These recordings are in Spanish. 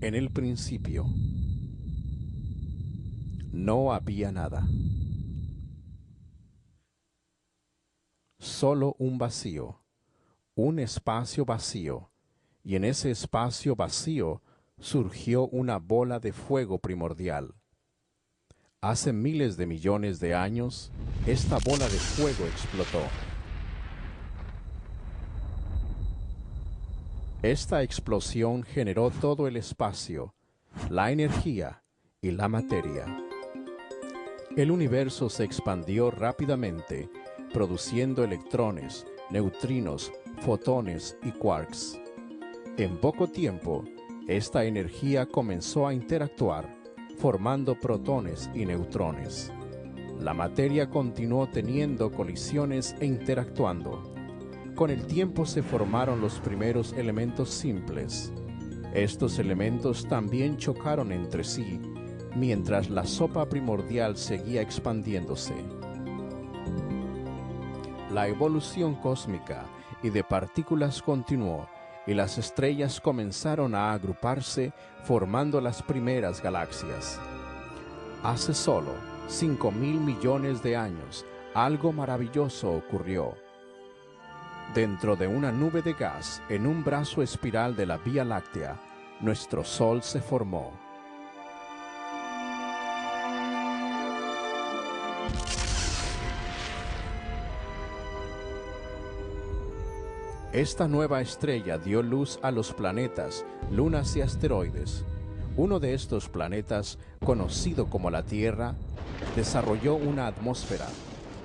En el principio no había nada, solo un vacío, un espacio vacío, y en ese espacio vacío surgió una bola de fuego primordial. Hace miles de millones de años, esta bola de fuego explotó. Esta explosión generó todo el espacio, la energía y la materia. El universo se expandió rápidamente, produciendo electrones, neutrinos, fotones y quarks. En poco tiempo, esta energía comenzó a interactuar, formando protones y neutrones. La materia continuó teniendo colisiones e interactuando. Con el tiempo se formaron los primeros elementos simples. Estos elementos también chocaron entre sí, mientras la sopa primordial seguía expandiéndose. La evolución cósmica y de partículas continuó, y las estrellas comenzaron a agruparse formando las primeras galaxias. Hace solo 5.000 millones de años, algo maravilloso ocurrió. Dentro de una nube de gas, en un brazo espiral de la Vía Láctea, nuestro Sol se formó. Esta nueva estrella dio luz a los planetas, lunas y asteroides. Uno de estos planetas, conocido como la Tierra, desarrolló una atmósfera.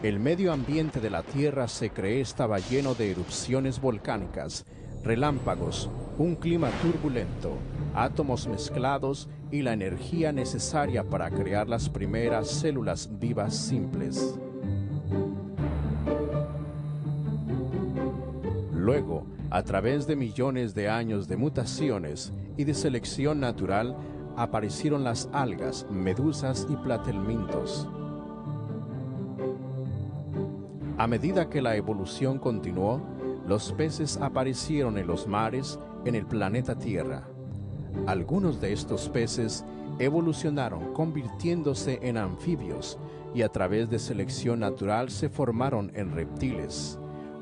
El medio ambiente de la Tierra se cree estaba lleno de erupciones volcánicas, relámpagos, un clima turbulento, átomos mezclados y la energía necesaria para crear las primeras células vivas simples. Luego, a través de millones de años de mutaciones y de selección natural, aparecieron las algas, medusas y platelmintos. A medida que la evolución continuó, los peces aparecieron en los mares en el planeta Tierra. Algunos de estos peces evolucionaron convirtiéndose en anfibios y a través de selección natural se formaron en reptiles.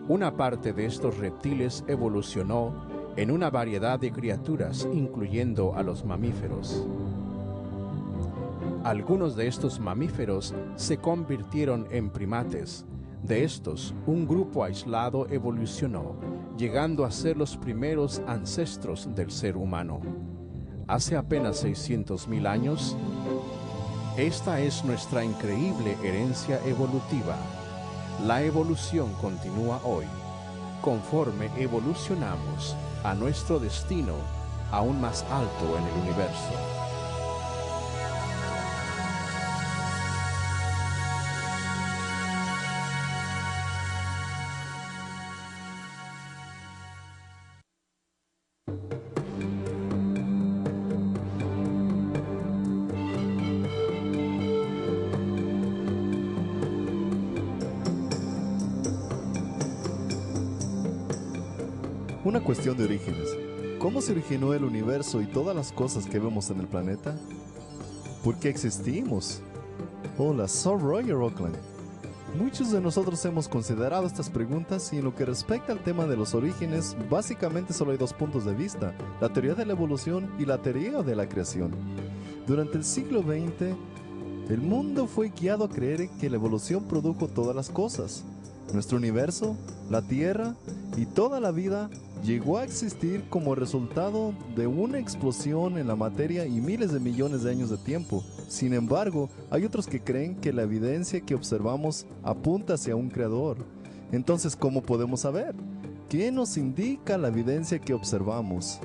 Una parte de estos reptiles evolucionó en una variedad de criaturas, incluyendo a los mamíferos. Algunos de estos mamíferos se convirtieron en primates. De estos, un grupo aislado evolucionó, llegando a ser los primeros ancestros del ser humano. Hace apenas 600.000 años, esta es nuestra increíble herencia evolutiva. La evolución continúa hoy. Conforme evolucionamos a nuestro destino aún más alto en el universo. Una cuestión de orígenes. ¿Cómo se originó el universo y todas las cosas que vemos en el planeta? ¿Por qué existimos? Hola, soy Roger Oakland. Muchos de nosotros hemos considerado estas preguntas y en lo que respecta al tema de los orígenes, básicamente solo hay dos puntos de vista, la teoría de la evolución y la teoría de la creación. Durante el siglo XX, el mundo fue guiado a creer que la evolución produjo todas las cosas. Nuestro universo, la Tierra y toda la vida llegó a existir como resultado de una explosión en la materia y miles de millones de años de tiempo. Sin embargo, hay otros que creen que la evidencia que observamos apunta hacia un creador. Entonces, ¿cómo podemos saber? ¿Qué nos indica la evidencia que observamos?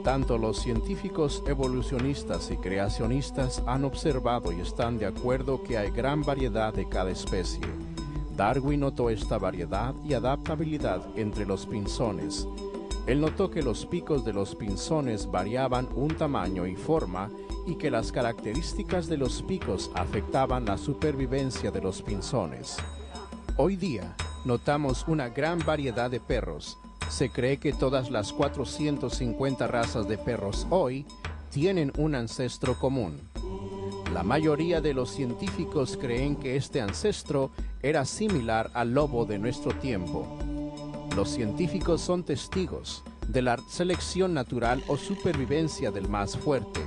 Tanto los científicos evolucionistas y creacionistas han observado y están de acuerdo que hay gran variedad de cada especie, Darwin notó esta variedad y adaptabilidad entre los pinzones. Él notó que los picos de los pinzones variaban un tamaño y forma y que las características de los picos afectaban la supervivencia de los pinzones. Hoy día, notamos una gran variedad de perros. Se cree que todas las 450 razas de perros hoy tienen un ancestro común. La mayoría de los científicos creen que este ancestro era similar al lobo de nuestro tiempo. Los científicos son testigos de la selección natural o supervivencia del más fuerte.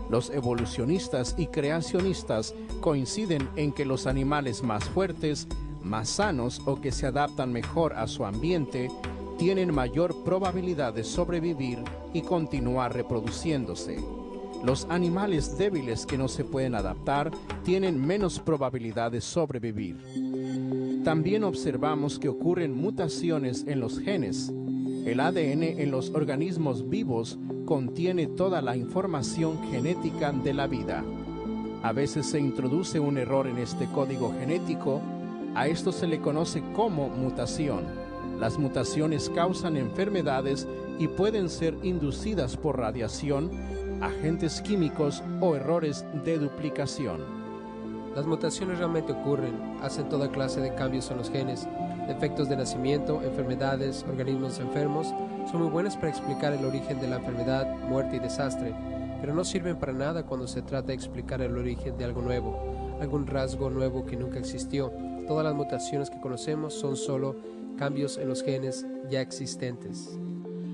Los evolucionistas y creacionistas coinciden en que los animales más fuertes, más sanos o que se adaptan mejor a su ambiente, tienen mayor probabilidad de sobrevivir y continuar reproduciéndose. Los animales débiles que no se pueden adaptar tienen menos probabilidad de sobrevivir. También observamos que ocurren mutaciones en los genes. El ADN en los organismos vivos contiene toda la información genética de la vida. A veces se introduce un error en este código genético. A esto se le conoce como mutación. Las mutaciones causan enfermedades y pueden ser inducidas por radiación, agentes químicos o errores de duplicación. Las mutaciones realmente ocurren, hacen toda clase de cambios en los genes, defectos de nacimiento, enfermedades, organismos enfermos, son muy buenas para explicar el origen de la enfermedad, muerte y desastre, pero no sirven para nada cuando se trata de explicar el origen de algo nuevo, algún rasgo nuevo que nunca existió. Todas las mutaciones que conocemos son solo cambios en los genes ya existentes.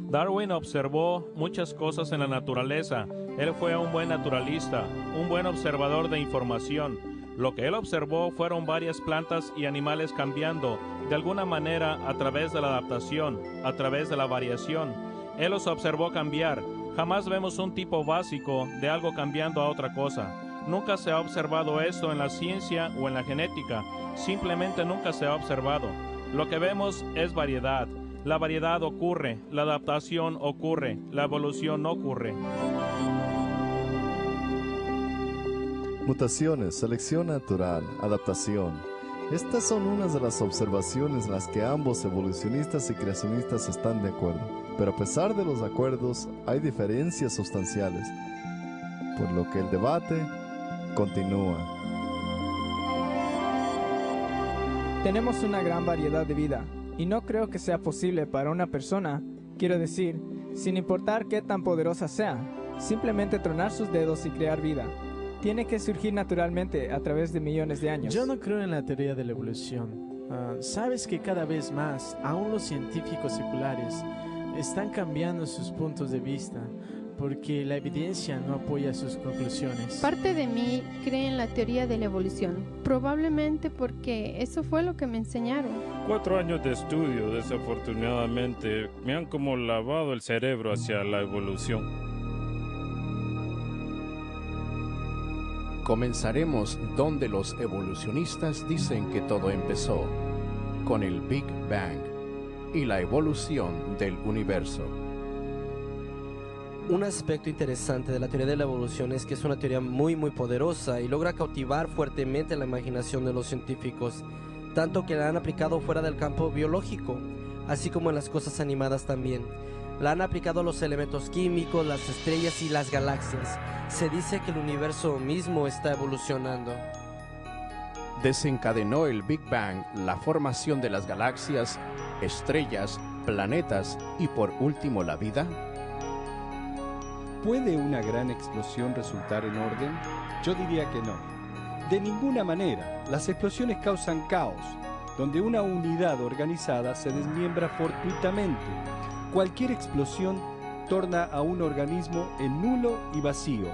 Darwin observó muchas cosas en la naturaleza. Él fue un buen naturalista, un buen observador de información. Lo que él observó fueron varias plantas y animales cambiando, de alguna manera a través de la adaptación, a través de la variación. Él los observó cambiar. Jamás vemos un tipo básico de algo cambiando a otra cosa. Nunca se ha observado esto en la ciencia o en la genética. Simplemente nunca se ha observado. Lo que vemos es variedad. La variedad ocurre, la adaptación ocurre, la evolución no ocurre. Mutaciones, selección natural, adaptación. Estas son unas de las observaciones en las que ambos evolucionistas y creacionistas están de acuerdo. Pero a pesar de los acuerdos, hay diferencias sustanciales, por lo que el debate continúa. Tenemos una gran variedad de vida, y no creo que sea posible para una persona, quiero decir, sin importar qué tan poderosa sea, simplemente tronar sus dedos y crear vida. Tiene que surgir naturalmente a través de millones de años. Yo no creo en la teoría de la evolución. Sabes que cada vez más, aún los científicos seculares están cambiando sus puntos de vista porque la evidencia no apoya sus conclusiones. Parte de mí cree en la teoría de la evolución, probablemente porque eso fue lo que me enseñaron. 4 años de estudio, desafortunadamente, me han como lavado el cerebro hacia la evolución. Comenzaremos donde los evolucionistas dicen que todo empezó, con el Big Bang y la evolución del universo. Un aspecto interesante de la teoría de la evolución es que es una teoría muy poderosa y logra cautivar fuertemente la imaginación de los científicos, tanto que la han aplicado fuera del campo biológico, así como en las cosas animadas también. La han aplicado a los elementos químicos, las estrellas y las galaxias. Se dice que el universo mismo está evolucionando. Desencadenó el Big Bang la formación de las galaxias, estrellas, planetas y por último la vida. ¿Puede una gran explosión resultar en orden? Yo diría que no. De ninguna manera. Las explosiones causan caos, donde una unidad organizada se desmiembra fortuitamente. Cualquier explosión torna a un organismo en nulo y vacío.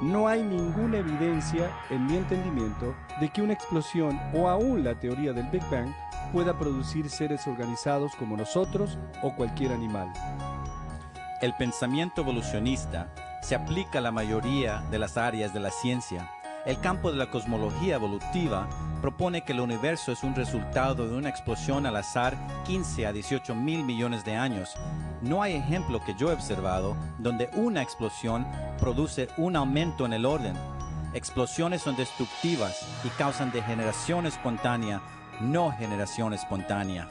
No hay ninguna evidencia, en mi entendimiento, de que una explosión o aún la teoría del Big Bang pueda producir seres organizados como nosotros o cualquier animal. El pensamiento evolucionista se aplica a la mayoría de las áreas de la ciencia. El campo de la cosmología evolutiva propone que el universo es un resultado de una explosión al azar 15 a 18 mil millones de años. No hay ejemplo que yo he observado donde una explosión produce un aumento en el orden. Explosiones son destructivas y causan degeneración espontánea no generación espontánea.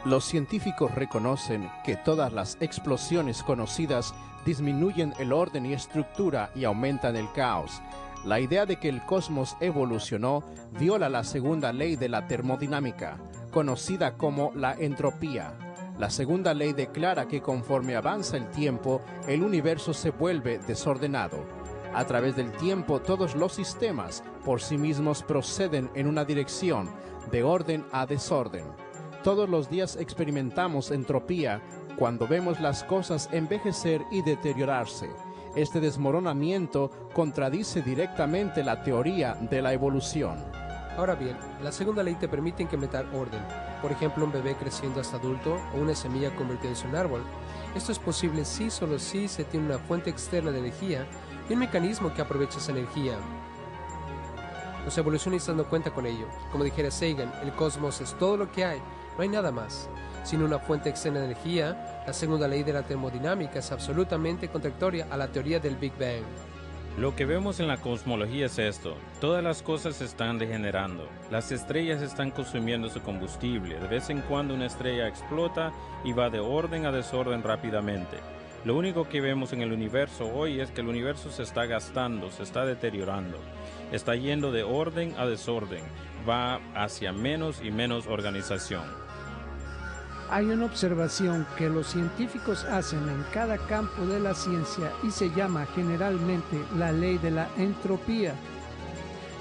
Los científicos reconocen que todas las explosiones conocidas disminuyen el orden y estructura y aumentan el caos. La idea de que el cosmos evolucionó viola la segunda ley de la termodinámica, conocida como la entropía. La segunda ley declara que conforme avanza el tiempo, el universo se vuelve desordenado. A través del tiempo, todos los sistemas por sí mismos proceden en una dirección, de orden a desorden. Todos los días experimentamos entropía cuando vemos las cosas envejecer y deteriorarse. Este desmoronamiento contradice directamente la teoría de la evolución. Ahora bien, la segunda ley te permite implementar orden. Por ejemplo, un bebé creciendo hasta adulto o una semilla convirtiéndose en un árbol. Esto es posible si solo si se tiene una fuente externa de energía y un mecanismo que aprovecha esa energía. Los evolucionistas no cuentan con ello. Como dijera Sagan, el cosmos es todo lo que hay, no hay nada más. Sin una fuente externa de energía, la segunda ley de la termodinámica es absolutamente contradictoria a la teoría del Big Bang. Lo que vemos en la cosmología es esto: todas las cosas se están degenerando, las estrellas están consumiendo su combustible, de vez en cuando una estrella explota y va de orden a desorden rápidamente. Lo único que vemos en el universo hoy es que el universo se está gastando, se está deteriorando, está yendo de orden a desorden, va hacia menos y menos organización. Hay una observación que los científicos hacen en cada campo de la ciencia y se llama generalmente la ley de la entropía.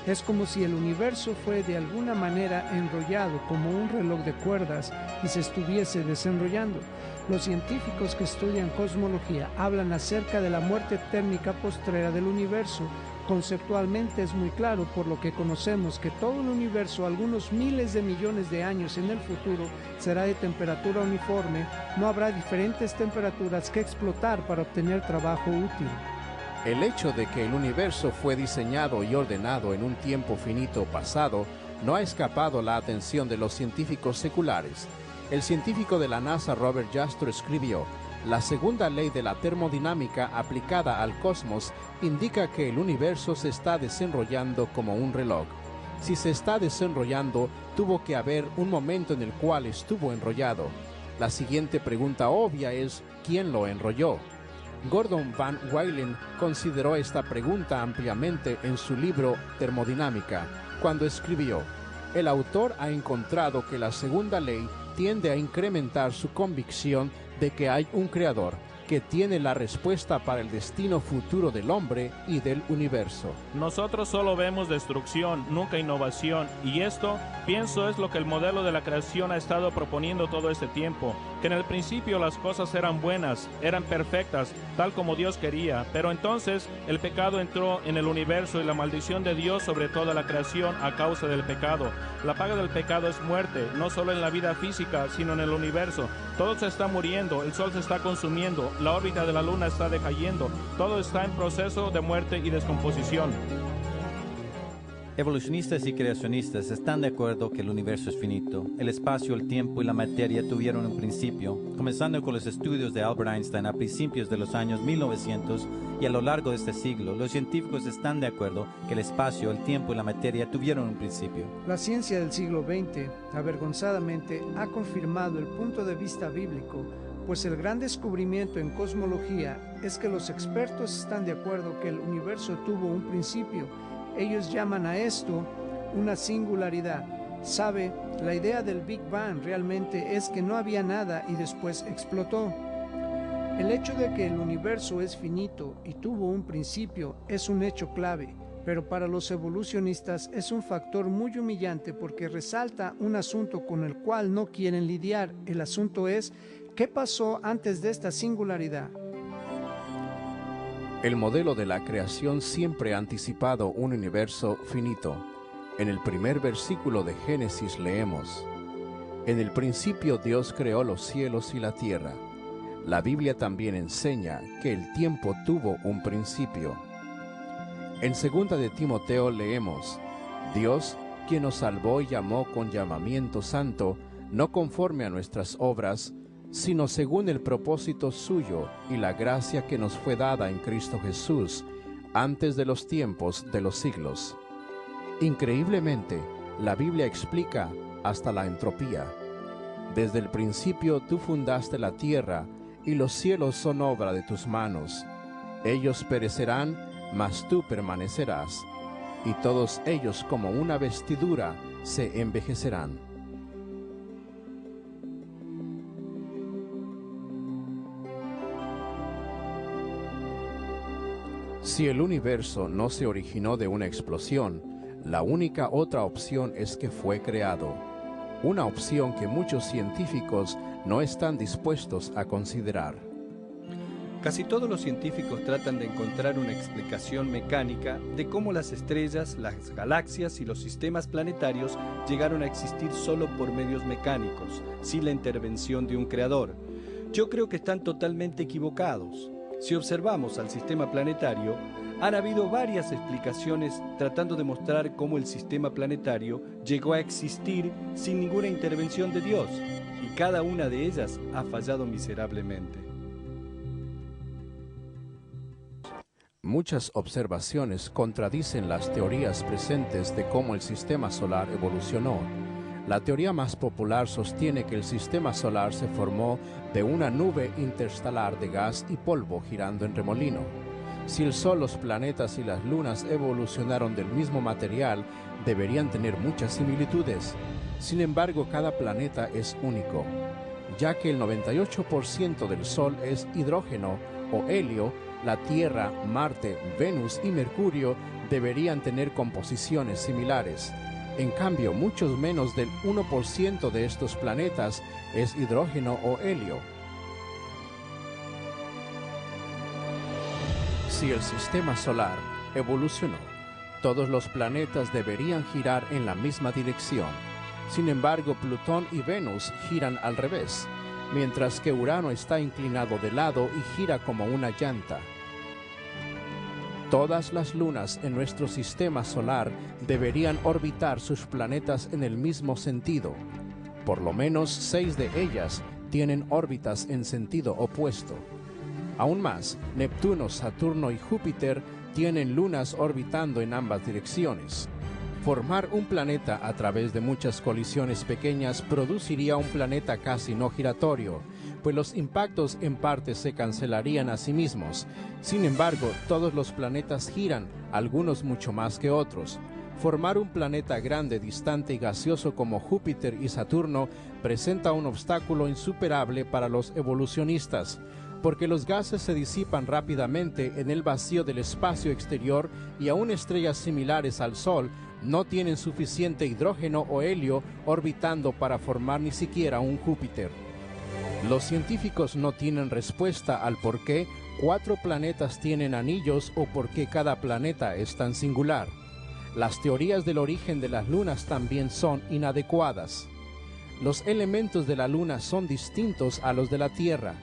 Es como si el universo fue de alguna manera enrollado como un reloj de cuerdas y se estuviese desenrollando. Los científicos que estudian cosmología hablan acerca de la muerte térmica postrera del universo. Conceptualmente es muy claro, por lo que conocemos que todo el universo, algunos miles de millones de años en el futuro, será de temperatura uniforme. No habrá diferentes temperaturas que explotar para obtener trabajo útil. El hecho de que el universo fue diseñado y ordenado en un tiempo finito pasado no ha escapado la atención de los científicos seculares. El científico de la NASA Robert Jastrow escribió: la segunda ley de la termodinámica aplicada al cosmos indica que el universo se está desenrollando como un reloj. Si se está desenrollando, tuvo que haber un momento en el cual estuvo enrollado. La siguiente pregunta obvia es: ¿quién lo enrolló? Gordon Van Wylen consideró esta pregunta ampliamente en su libro Termodinámica, cuando escribió: el autor ha encontrado que la segunda ley tiende a incrementar su convicción de que hay un creador que tiene la respuesta para el destino futuro del hombre y del universo. Nosotros solo vemos destrucción, nunca innovación, y esto, pienso, es lo que el modelo de la creación ha estado proponiendo todo este tiempo, que en el principio las cosas eran buenas, eran perfectas, tal como Dios quería, pero entonces el pecado entró en el universo y la maldición de Dios sobre toda la creación a causa del pecado. La paga del pecado es muerte, no solo en la vida física, sino en el universo. Todo se está muriendo, el sol se está consumiendo, la órbita de la luna está decayendo, todo está en proceso de muerte y descomposición. Evolucionistas y creacionistas están de acuerdo que el universo es finito. El espacio, el tiempo y la materia tuvieron un principio, comenzando con los estudios de Albert Einstein a principios de los años 1900 y a lo largo de este siglo. Los científicos están de acuerdo que el espacio, el tiempo y la materia tuvieron un principio. La ciencia del siglo XX, avergonzadamente, ha confirmado el punto de vista bíblico, pues el gran descubrimiento en cosmología es que los expertos están de acuerdo que el universo tuvo un principio. Ellos llaman a esto una singularidad. ¿Sabe? La idea del Big Bang realmente es que no había nada y después explotó. El hecho de que el universo es finito y tuvo un principio es un hecho clave, pero para los evolucionistas es un factor muy humillante porque resalta un asunto con el cual no quieren lidiar. El asunto es: ¿qué pasó antes de esta singularidad? El modelo de la creación siempre ha anticipado un universo finito. En el primer versículo de Génesis leemos: en el principio Dios creó los cielos y la tierra. La Biblia también enseña que el tiempo tuvo un principio. En 2 de Timoteo leemos: Dios, quien nos salvó y llamó con llamamiento santo, no conforme a nuestras obras, sino según el propósito suyo y la gracia que nos fue dada en Cristo Jesús, antes de los tiempos de los siglos. Increíblemente, la Biblia explica hasta la entropía. Desde el principio tú fundaste la tierra, y los cielos son obra de tus manos. Ellos perecerán, mas tú permanecerás, y todos ellos como una vestidura se envejecerán. Si el universo no se originó de una explosión, la única otra opción es que fue creado. Una opción que muchos científicos no están dispuestos a considerar. Casi todos los científicos tratan de encontrar una explicación mecánica de cómo las estrellas, las galaxias y los sistemas planetarios llegaron a existir solo por medios mecánicos, sin la intervención de un creador. Yo creo que están totalmente equivocados. Si observamos al sistema planetario, han habido varias explicaciones tratando de mostrar cómo el sistema planetario llegó a existir sin ninguna intervención de Dios, y cada una de ellas ha fallado miserablemente. Muchas observaciones contradicen las teorías presentes de cómo el sistema solar evolucionó. La teoría más popular sostiene que el sistema solar se formó de una nube interestelar de gas y polvo girando en remolino. Si el Sol, los planetas y las lunas evolucionaron del mismo material, deberían tener muchas similitudes. Sin embargo, cada planeta es único, ya que el 98% del Sol es hidrógeno o helio. La Tierra, Marte, Venus y Mercurio deberían tener composiciones similares. En cambio, muchos menos del 1% de estos planetas es hidrógeno o helio. Si el sistema solar evolucionó, todos los planetas deberían girar en la misma dirección. Sin embargo, Plutón y Venus giran al revés, mientras que Urano está inclinado de lado y gira como una llanta. Todas las lunas en nuestro sistema solar deberían orbitar sus planetas en el mismo sentido. Por lo menos 6 de ellas tienen órbitas en sentido opuesto. Aún más, Neptuno, Saturno y Júpiter tienen lunas orbitando en ambas direcciones. Formar un planeta a través de muchas colisiones pequeñas produciría un planeta casi no giratorio, pues los impactos en parte se cancelarían a sí mismos. Sin embargo, todos los planetas giran, algunos mucho más que otros. Formar un planeta grande, distante y gaseoso como Júpiter y Saturno presenta un obstáculo insuperable para los evolucionistas, porque los gases se disipan rápidamente en el vacío del espacio exterior y aún estrellas similares al Sol no tienen suficiente hidrógeno o helio orbitando para formar ni siquiera un Júpiter. Los científicos no tienen respuesta al por qué 4 planetas tienen anillos o por qué cada planeta es tan singular. Las teorías del origen de las lunas también son inadecuadas. Los elementos de la luna son distintos a los de la Tierra,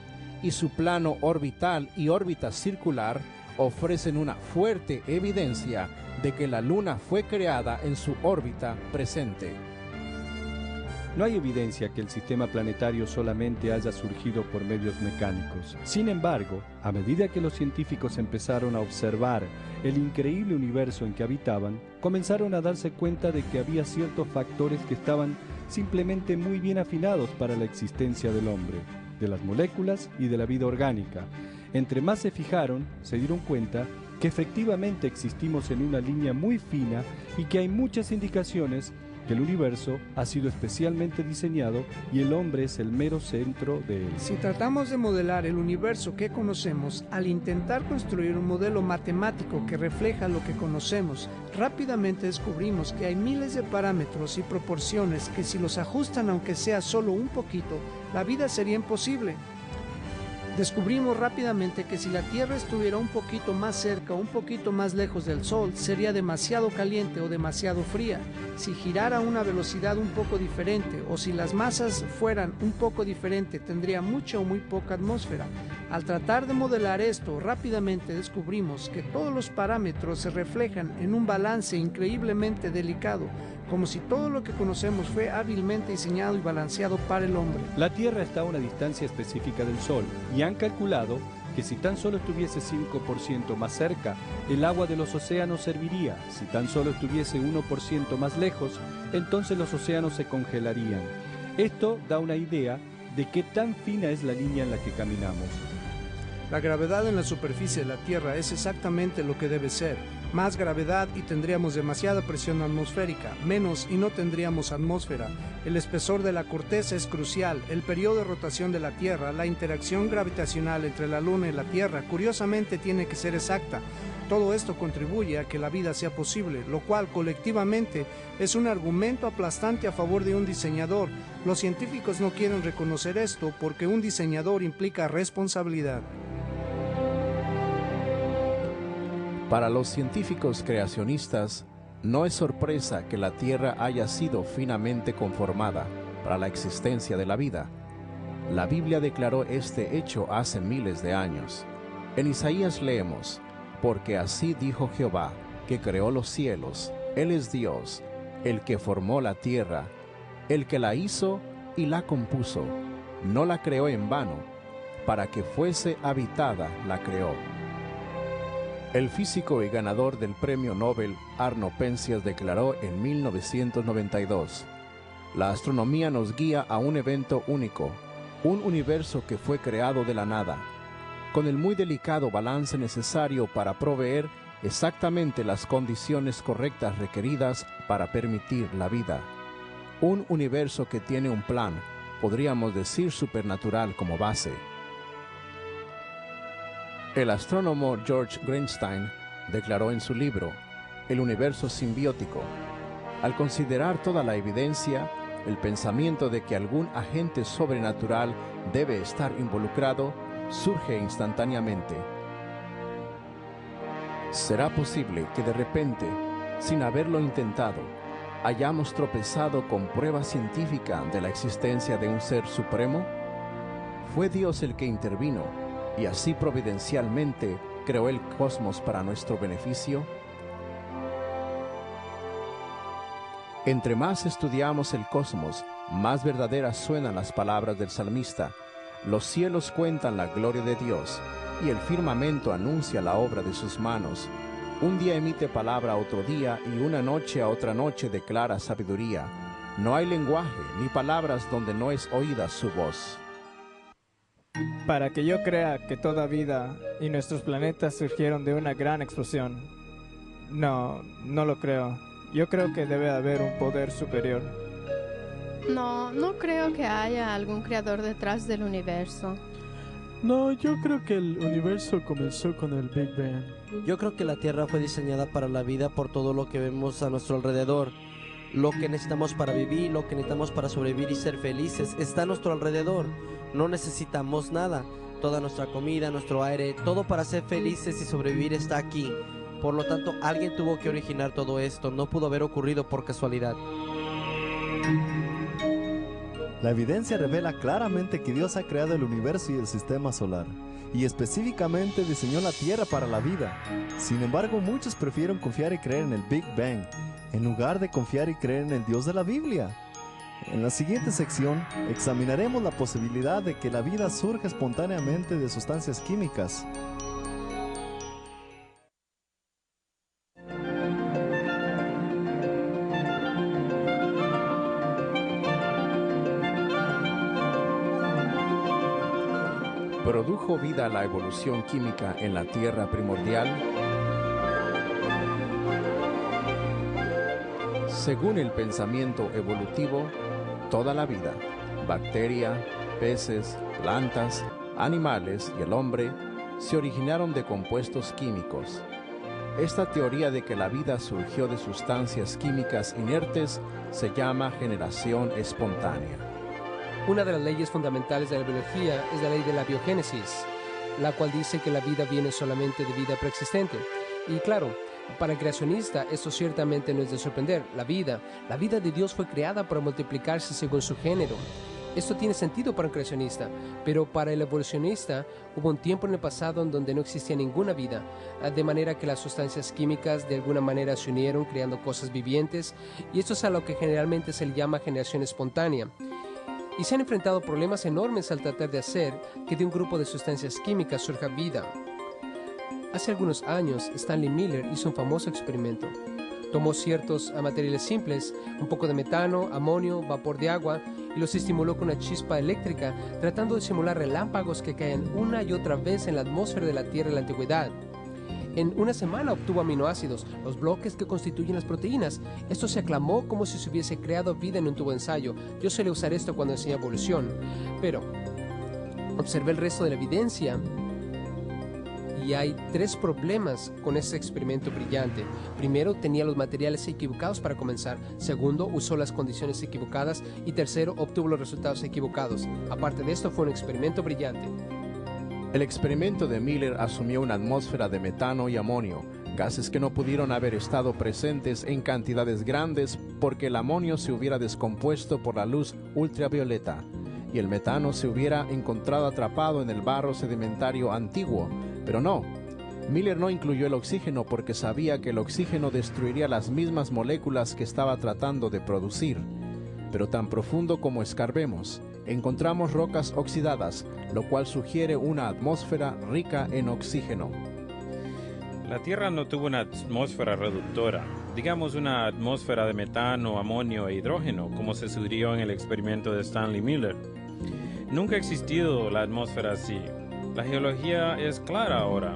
y su plano orbital y órbita circular ofrecen una fuerte evidencia de que la luna fue creada en su órbita presente. No hay evidencia que el sistema planetario solamente haya surgido por medios mecánicos. Sin embargo, a medida que los científicos empezaron a observar el increíble universo en que habitaban, comenzaron a darse cuenta de que había ciertos factores que estaban simplemente muy bien afinados para la existencia del hombre, de las moléculas y de la vida orgánica. Entre más se fijaron, se dieron cuenta que efectivamente existimos en una línea muy fina y que hay muchas indicaciones que el universo ha sido especialmente diseñado y el hombre es el mero centro de él. Si tratamos de modelar el universo que conocemos, al intentar construir un modelo matemático que refleja lo que conocemos, rápidamente descubrimos que hay miles de parámetros y proporciones que si los ajustan aunque sea solo un poquito, la vida sería imposible. Descubrimos rápidamente que si la Tierra estuviera un poquito más cerca o un poquito más lejos del Sol, sería demasiado caliente o demasiado fría. Si girara a una velocidad un poco diferente o si las masas fueran un poco diferentes, tendría mucha o muy poca atmósfera. Al tratar de modelar esto, rápidamente descubrimos que todos los parámetros se reflejan en un balance increíblemente delicado, como si todo lo que conocemos fue hábilmente diseñado y balanceado para el hombre. La Tierra está a una distancia específica del Sol y han calculado que si tan solo estuviese 5% más cerca, el agua de los océanos serviría. Si tan solo estuviese 1% más lejos, entonces los océanos se congelarían. Esto da una idea de qué tan fina es la línea en la que caminamos. La gravedad en la superficie de la Tierra es exactamente lo que debe ser. Más gravedad y tendríamos demasiada presión atmosférica, menos y no tendríamos atmósfera. El espesor de la corteza es crucial, el periodo de rotación de la Tierra, la interacción gravitacional entre la Luna y la Tierra, curiosamente tiene que ser exacta. Todo esto contribuye a que la vida sea posible, lo cual colectivamente es un argumento aplastante a favor de un diseñador. Los científicos no quieren reconocer esto porque un diseñador implica responsabilidad. Para los científicos creacionistas, no es sorpresa que la Tierra haya sido finamente conformada para la existencia de la vida. La Biblia declaró este hecho hace miles de años. En Isaías leemos: porque así dijo Jehová, que creó los cielos, Él es Dios, el que formó la tierra, el que la hizo y la compuso. No la creó en vano, para que fuese habitada la creó. El físico y ganador del premio Nobel Arno Penzias declaró en 1992: la astronomía nos guía a un evento único, un universo que fue creado de la nada, con el muy delicado balance necesario para proveer exactamente las condiciones correctas requeridas para permitir la vida. Un universo que tiene un plan, podríamos decir supernatural como base. El astrónomo George Greenstein declaró en su libro El universo simbiótico: al considerar toda la evidencia, el pensamiento de que algún agente sobrenatural debe estar involucrado surge instantáneamente. ¿Será posible que de repente, sin haberlo intentado, hayamos tropezado con prueba científica de la existencia de un ser supremo? ¿Fue Dios el que intervino y así providencialmente creó el cosmos para nuestro beneficio? Entre más estudiamos el cosmos, más verdaderas suenan las palabras del salmista: los cielos cuentan la gloria de Dios, y el firmamento anuncia la obra de sus manos. Un día emite palabra a otro día, y una noche a otra noche declara sabiduría. No hay lenguaje ni palabras donde no es oída su voz. Para que yo crea que toda vida y nuestros planetas surgieron de una gran explosión, no lo creo. Yo creo que debe haber un poder superior. No creo que haya algún creador detrás del universo. No, yo creo que el universo comenzó con el Big Bang. Yo creo que la Tierra fue diseñada para la vida por todo lo que vemos a nuestro alrededor. Lo que necesitamos para vivir, lo que necesitamos para sobrevivir y ser felices está a nuestro alrededor. No necesitamos nada. Toda nuestra comida, nuestro aire, todo para ser felices y sobrevivir está aquí. Por lo tanto, alguien tuvo que originar todo esto. No pudo haber ocurrido por casualidad. La evidencia revela claramente que Dios ha creado el universo y el sistema solar, y específicamente diseñó la Tierra para la vida. Sin embargo, muchos prefieren confiar y creer en el Big Bang, en lugar de confiar y creer en el Dios de la Biblia. En la siguiente sección, examinaremos la posibilidad de que la vida surja espontáneamente de sustancias químicas. ¿Produjo vida la evolución química en la Tierra primordial? Según el pensamiento evolutivo, toda la vida, bacteria, peces, plantas, animales y el hombre, se originaron de compuestos químicos. Esta teoría de que la vida surgió de sustancias químicas inertes se llama generación espontánea. Una de las leyes fundamentales de la biología es la ley de la biogénesis, la cual dice que la vida viene solamente de vida preexistente. Y claro, para el creacionista esto ciertamente no es de sorprender. La vida de Dios fue creada para multiplicarse según su género. Esto tiene sentido para un creacionista, pero para el evolucionista hubo un tiempo en el pasado en donde no existía ninguna vida, de manera que las sustancias químicas de alguna manera se unieron creando cosas vivientes, y esto es a lo que generalmente se le llama generación espontánea. y se han enfrentado a problemas enormes al tratar de hacer que de un grupo de sustancias químicas surja vida. Hace algunos años, Stanley Miller hizo un famoso experimento. Tomó ciertos materiales simples, un poco de metano, amonio, vapor de agua, y los estimuló con una chispa eléctrica, tratando de simular relámpagos que caían una y otra vez en la atmósfera de la Tierra en la antigüedad. En una semana obtuvo aminoácidos, los bloques que constituyen las proteínas. Esto se aclamó como si se hubiese creado vida en un tubo de ensayo. Yo suele usar esto cuando enseño evolución, pero observé el resto de la evidencia y hay 3 problemas con ese experimento brillante. Primero, tenía los materiales equivocados para comenzar. Segundo, usó las condiciones equivocadas. Y tercero, obtuvo los resultados equivocados. Aparte de esto, fue un experimento brillante. El experimento de Miller asumió una atmósfera de metano y amonio, gases que no pudieron haber estado presentes en cantidades grandes porque el amonio se hubiera descompuesto por la luz ultravioleta y el metano se hubiera encontrado atrapado en el barro sedimentario antiguo. Pero no, Miller no incluyó el oxígeno porque sabía que el oxígeno destruiría las mismas moléculas que estaba tratando de producir. Pero tan profundo como escarbemos, encontramos rocas oxidadas, lo cual sugiere una atmósfera rica en oxígeno. La Tierra no tuvo una atmósfera reductora, digamos una atmósfera de metano, amonio e hidrógeno, como se sugirió en el experimento de Stanley Miller. Nunca ha existido la atmósfera así. La geología es clara ahora.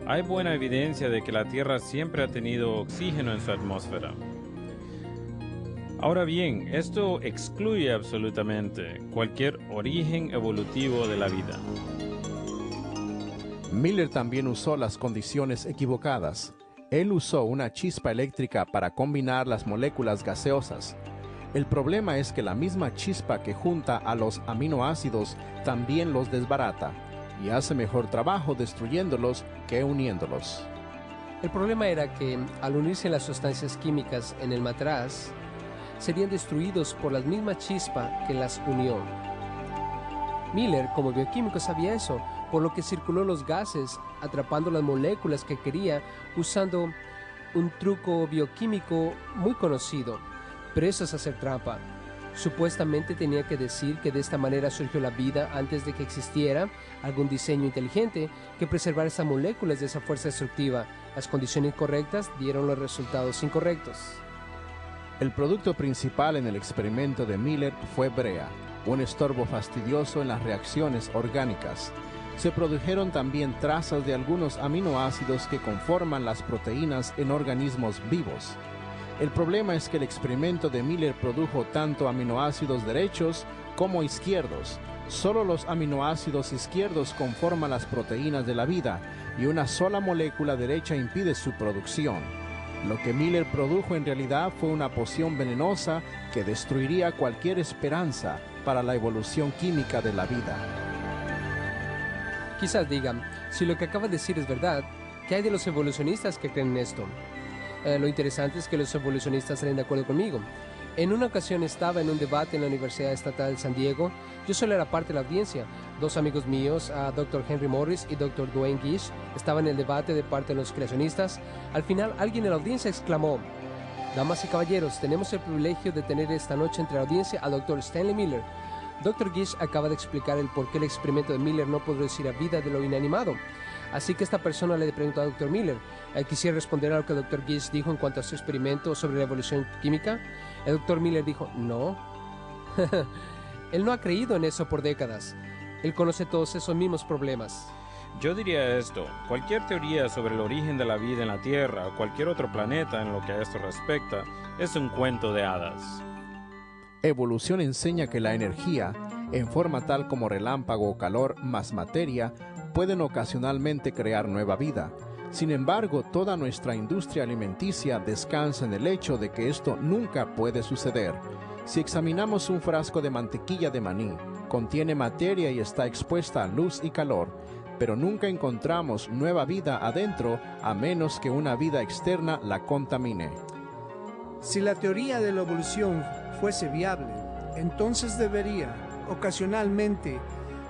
Hay buena evidencia de que la Tierra siempre ha tenido oxígeno en su atmósfera. Ahora bien, esto excluye absolutamente cualquier origen evolutivo de la vida. Miller también usó las condiciones equivocadas. Él usó una chispa eléctrica para combinar las moléculas gaseosas. El problema es que la misma chispa que junta a los aminoácidos también los desbarata y hace mejor trabajo destruyéndolos que uniéndolos. El problema era que, al unirse las sustancias químicas en el matraz, serían destruidos por la misma chispa que las unió. Miller, como bioquímico, sabía eso, por lo que circuló los gases, atrapando las moléculas que quería, usando un truco bioquímico muy conocido. Pero eso es hacer trampa. Supuestamente tenía que decir que de esta manera surgió la vida antes de que existiera algún diseño inteligente que preservara esas moléculas de esa fuerza destructiva. Las condiciones correctas dieron los resultados incorrectos. El producto principal en el experimento de Miller fue brea, un estorbo fastidioso en las reacciones orgánicas. Se produjeron también trazas de algunos aminoácidos que conforman las proteínas en organismos vivos. El problema es que el experimento de Miller produjo tanto aminoácidos derechos como izquierdos. Solo los aminoácidos izquierdos conforman las proteínas de la vida y una sola molécula derecha impide su producción. Lo que Miller produjo en realidad fue una poción venenosa que destruiría cualquier esperanza para la evolución química de la vida. Quizás digan, si lo que acaba de decir es verdad, ¿qué hay de los evolucionistas que creen en esto? Lo interesante es que los evolucionistas salen de acuerdo conmigo. En una ocasión estaba en un debate en la Universidad Estatal de San Diego. Yo solo era parte de la audiencia. 2 amigos míos, Dr. Henry Morris y Dr. Duane Gish, estaban en el debate de parte de los creacionistas. Al final, alguien en la audiencia exclamó: "Damas y caballeros, tenemos el privilegio de tener esta noche entre la audiencia al Dr. Stanley Miller. Dr. Gish acaba de explicar el por qué el experimento de Miller no producirá vida de lo inanimado. Así que esta persona le preguntó a Dr. Miller, ¿quisiera responder a lo que el Dr. Gish dijo en cuanto a su experimento sobre la evolución química? El Dr. Miller dijo, no. Él no ha creído en eso por décadas. Él conoce todos esos mismos problemas. Yo diría esto, cualquier teoría sobre el origen de la vida en la Tierra o cualquier otro planeta en lo que a esto respecta es un cuento de hadas. Evolución enseña que la energía, en forma tal como relámpago o calor más materia, pueden ocasionalmente crear nueva vida. Sin embargo, toda nuestra industria alimenticia descansa en el hecho de que esto nunca puede suceder. Si examinamos un frasco de mantequilla de maní, contiene materia y está expuesta a luz y calor, pero nunca encontramos nueva vida adentro a menos que una vida externa la contamine. Si la teoría de la evolución fuese viable, entonces debería, ocasionalmente,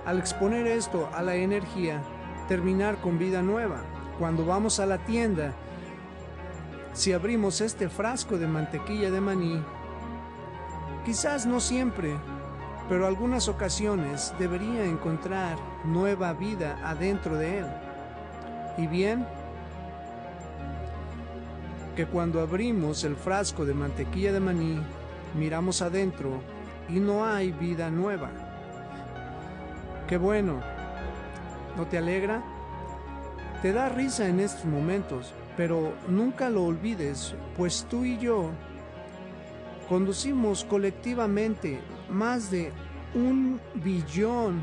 al exponer esto a la energía, terminar con vida nueva. Cuando vamos a la tienda, si abrimos este frasco de mantequilla de maní, quizás no siempre pero algunas ocasiones debería encontrar nueva vida adentro de él. Y bien, que cuando abrimos el frasco de mantequilla de maní, miramos adentro y no hay vida nueva. ¡Qué bueno! ¿No te alegra? Te da risa en estos momentos, pero nunca lo olvides, pues tú y yo conducimos colectivamente más de 1 billón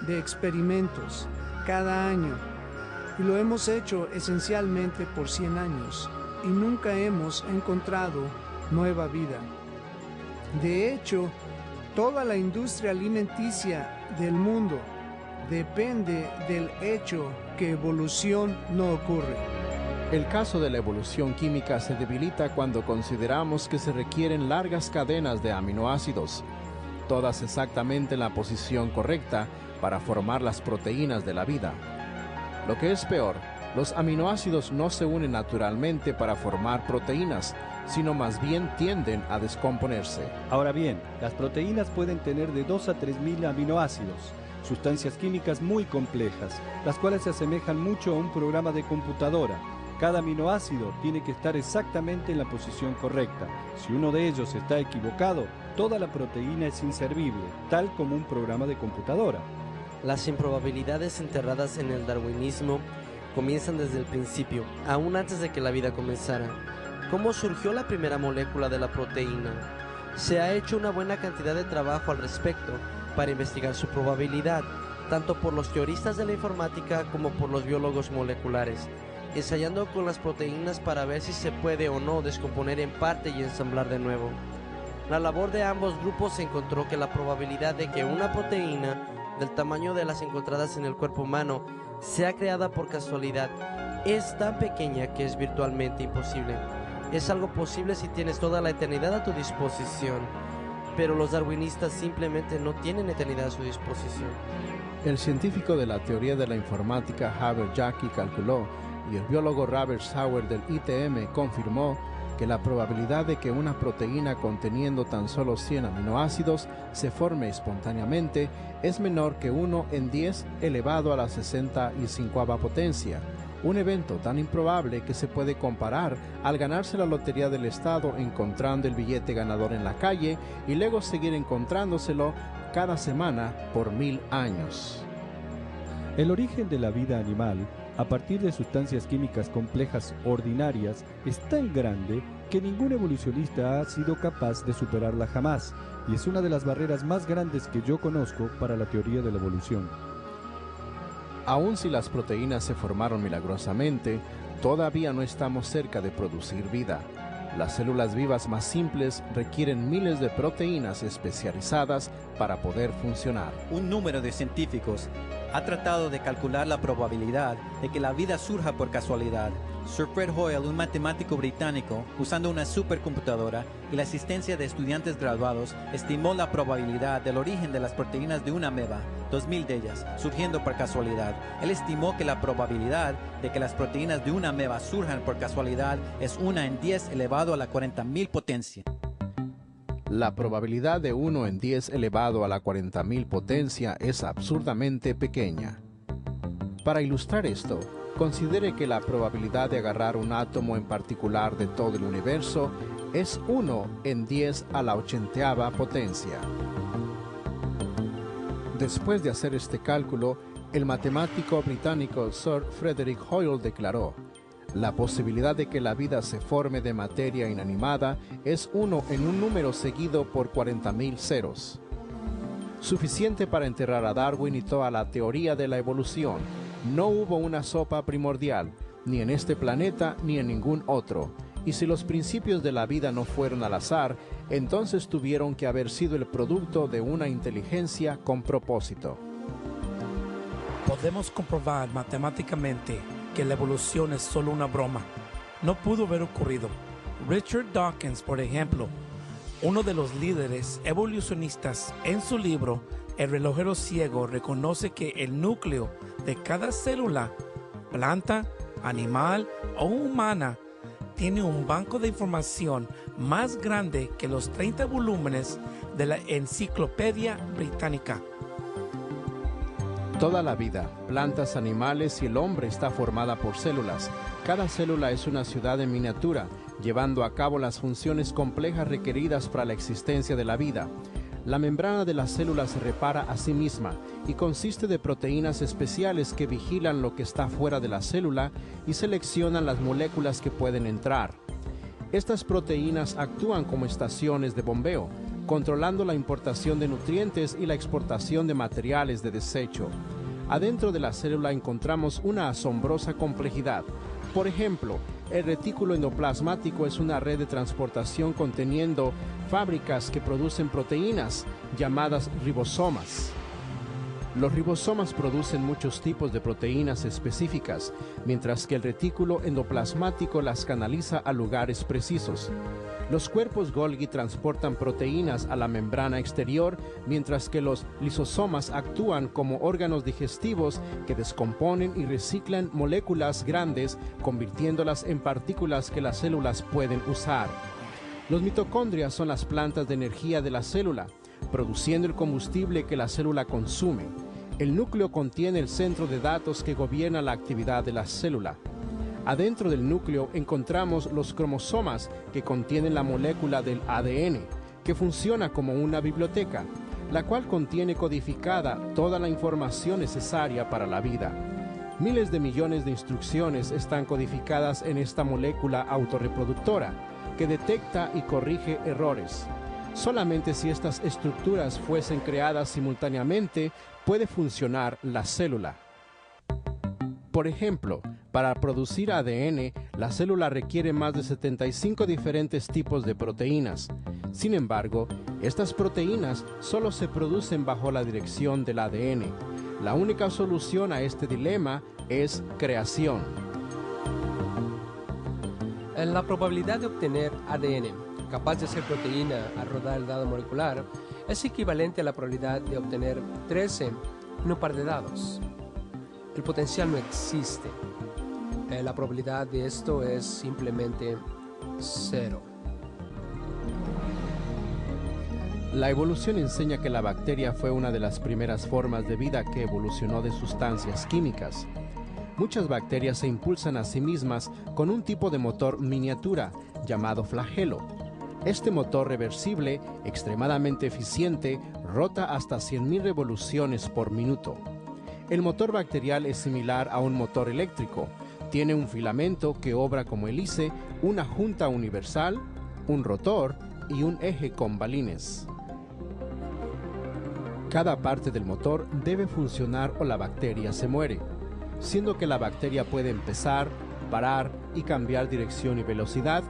de experimentos cada año, y lo hemos hecho esencialmente por 100 años, y nunca hemos encontrado nueva vida. De hecho, toda la industria alimenticia del mundo depende del hecho que evolución no ocurre. El caso de la evolución química se debilita cuando consideramos que se requieren largas cadenas de aminoácidos, todas exactamente en la posición correcta para formar las proteínas de la vida. Lo que es peor, los aminoácidos no se unen naturalmente para formar proteínas, sino más bien tienden a descomponerse. Ahora bien, las proteínas pueden tener de 2 a 3.000 aminoácidos, sustancias químicas muy complejas, las cuales se asemejan mucho a un programa de computadora. Cada aminoácido tiene que estar exactamente en la posición correcta. Si uno de ellos está equivocado, toda la proteína es inservible, tal como un programa de computadora. Las improbabilidades enterradas en el darwinismo comienzan desde el principio, aún antes de que la vida comenzara. ¿Cómo surgió la primera molécula de la proteína? Se ha hecho una buena cantidad de trabajo al respecto para investigar su probabilidad, tanto por los teoristas de la informática como por los biólogos moleculares, ensayando con las proteínas para ver si se puede o no descomponer en parte y ensamblar de nuevo. La labor de ambos grupos encontró que la probabilidad de que una proteína del tamaño de las encontradas en el cuerpo humano sea creada por casualidad es tan pequeña que es virtualmente imposible. Es algo posible si tienes toda la eternidad a tu disposición, pero los darwinistas simplemente no tienen eternidad a su disposición. El científico de la teoría de la informática Haber Jackie calculó, y el biólogo Robert Sauer del ITM confirmó, que la probabilidad de que una proteína conteniendo tan solo 100 aminoácidos se forme espontáneamente es menor que 1 en 10 elevado a la 65ª potencia, un evento tan improbable que se puede comparar al ganarse la lotería del estado encontrando el billete ganador en la calle y luego seguir encontrándoselo cada semana por 1000 años. El origen de la vida animal, a partir de sustancias químicas complejas ordinarias, es tan grande que ningún evolucionista ha sido capaz de superarla jamás, y es una de las barreras más grandes que yo conozco para la teoría de la evolución. Aun si las proteínas se formaron milagrosamente, todavía no estamos cerca de producir vida. Las células vivas más simples requieren miles de proteínas especializadas para poder funcionar. Un número de científicos ha tratado de calcular la probabilidad de que la vida surja por casualidad. Sir Fred Hoyle, un matemático británico, usando una supercomputadora y la asistencia de estudiantes graduados, estimó la probabilidad del origen de las proteínas de una ameba, 2000 de ellas, surgiendo por casualidad. Él estimó que la probabilidad de que las proteínas de una ameba surjan por casualidad es 1 en 10 elevado a la 40.000 potencia. La probabilidad de 1 en 10 elevado a la 40.000 potencia es absurdamente pequeña. Para ilustrar esto, considere que la probabilidad de agarrar un átomo en particular de todo el universo es 1 en 10 a la 80ª potencia. Después de hacer este cálculo, el matemático británico Sir Frederick Hoyle declaró: la posibilidad de que la vida se forme de materia inanimada es 1 en un número seguido por 40.000 ceros. Suficiente para enterrar a Darwin y toda la teoría de la evolución. No hubo una sopa primordial, ni en este planeta ni en ningún otro. Y si los principios de la vida no fueron al azar, entonces tuvieron que haber sido el producto de una inteligencia con propósito. Podemos comprobar matemáticamente que la evolución es solo una broma. No pudo haber ocurrido. Richard Dawkins, por ejemplo, uno de los líderes evolucionistas, en su libro El relojero ciego, reconoce que el núcleo de cada célula, planta, animal o humana, tiene un banco de información más grande que los 30 volúmenes de la Enciclopedia Británica. Toda la vida, plantas, animales y el hombre está formada por células. Cada célula es una ciudad en miniatura, llevando a cabo las funciones complejas requeridas para la existencia de la vida. La membrana de la célula se repara a sí misma y consiste de proteínas especiales que vigilan lo que está fuera de la célula y seleccionan las moléculas que pueden entrar. Estas proteínas actúan como estaciones de bombeo, controlando la importación de nutrientes y la exportación de materiales de desecho. Adentro de la célula encontramos una asombrosa complejidad. Por ejemplo, el retículo endoplasmático es una red de transportación conteniendo fábricas que producen proteínas llamadas ribosomas. Los ribosomas producen muchos tipos de proteínas específicas, mientras que el retículo endoplasmático las canaliza a lugares precisos. Los cuerpos Golgi transportan proteínas a la membrana exterior, mientras que los lisosomas actúan como órganos digestivos que descomponen y reciclan moléculas grandes, convirtiéndolas en partículas que las células pueden usar. Los mitocondrias son las plantas de energía de la célula, produciendo el combustible que la célula consume. El núcleo contiene el centro de datos que gobierna la actividad de la célula. Adentro del núcleo encontramos los cromosomas que contienen la molécula del ADN, que funciona como una biblioteca, la cual contiene codificada toda la información necesaria para la vida. Miles de millones de instrucciones están codificadas en esta molécula autorreproductora, que detecta y corrige errores. Solamente si estas estructuras fuesen creadas simultáneamente, puede funcionar la célula. Por ejemplo, para producir ADN, la célula requiere más de 75 diferentes tipos de proteínas. Sin embargo, estas proteínas solo se producen bajo la dirección del ADN. La única solución a este dilema es creación. La probabilidad de obtener ADN capaz de hacer proteína al rodar el dado molecular es equivalente a la probabilidad de obtener 13 en un par de dados. El potencial no existe. La probabilidad de esto es simplemente 0. La evolución enseña que la bacteria fue una de las primeras formas de vida que evolucionó de sustancias químicas. Muchas bacterias se impulsan a sí mismas con un tipo de motor miniatura llamado flagelo. Este motor reversible, extremadamente eficiente, rota hasta 100.000 revoluciones por minuto. El motor bacterial es similar a un motor eléctrico. Tiene un filamento que obra como hélice, una junta universal, un rotor y un eje con balines. Cada parte del motor debe funcionar o la bacteria se muere, siendo que la bacteria puede empezar, parar y cambiar dirección y velocidad.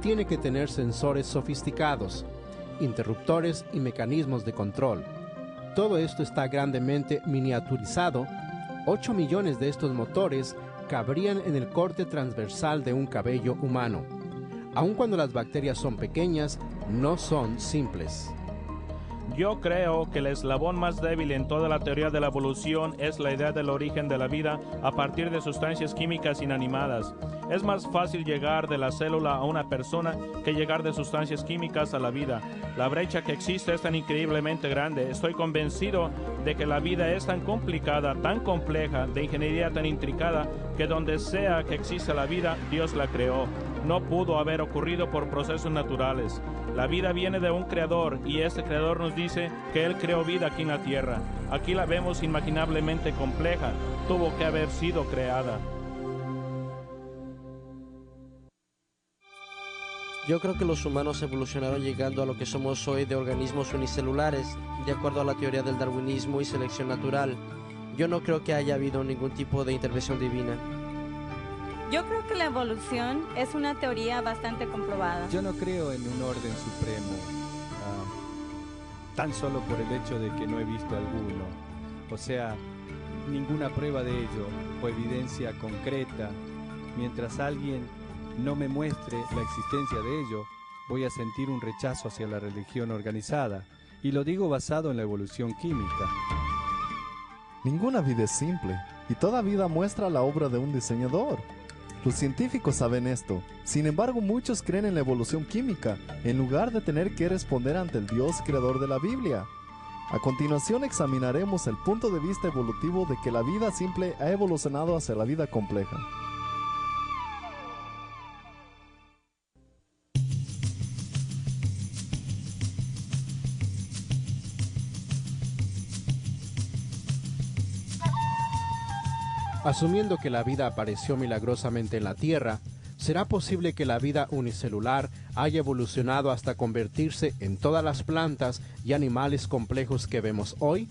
Tiene que tener sensores sofisticados, interruptores y mecanismos de control. Todo esto está grandemente miniaturizado. 8 millones de estos motores cabrían en el corte transversal de un cabello humano. Aun cuando las bacterias son pequeñas, no son simples. Yo creo que el eslabón más débil en toda la teoría de la evolución es la idea del origen de la vida a partir de sustancias químicas inanimadas. Es más fácil llegar de la célula a una persona que llegar de sustancias químicas a la vida. La brecha que existe es tan increíblemente grande. Estoy convencido de que la vida es tan complicada, tan compleja, de ingeniería tan intricada, que donde sea que exista la vida, Dios la creó. No pudo haber ocurrido por procesos naturales. La vida viene de un creador y este creador nos dice que Él creó vida aquí en la tierra. Aquí la vemos inimaginablemente compleja. Tuvo que haber sido creada. Yo creo que los humanos evolucionaron llegando a lo que somos hoy de organismos unicelulares, de acuerdo a la teoría del darwinismo y selección natural. Yo no creo que haya habido ningún tipo de intervención divina. Yo creo que la evolución es una teoría bastante comprobada. Yo no creo en un orden supremo, tan solo por el hecho de que no he visto alguno. O sea, ninguna prueba de ello o evidencia concreta. Mientras alguien no me muestre la existencia de ello, voy a sentir un rechazo hacia la religión organizada. Y lo digo basado en la evolución química. Ninguna vida es simple, y toda vida muestra la obra de un diseñador. Los científicos saben esto. Sin embargo, muchos creen en la evolución química, en lugar de tener que responder ante el Dios creador de la Biblia. A continuación examinaremos el punto de vista evolutivo de que la vida simple ha evolucionado hacia la vida compleja. Asumiendo que la vida apareció milagrosamente en la Tierra, ¿será posible que la vida unicelular haya evolucionado hasta convertirse en todas las plantas y animales complejos que vemos hoy?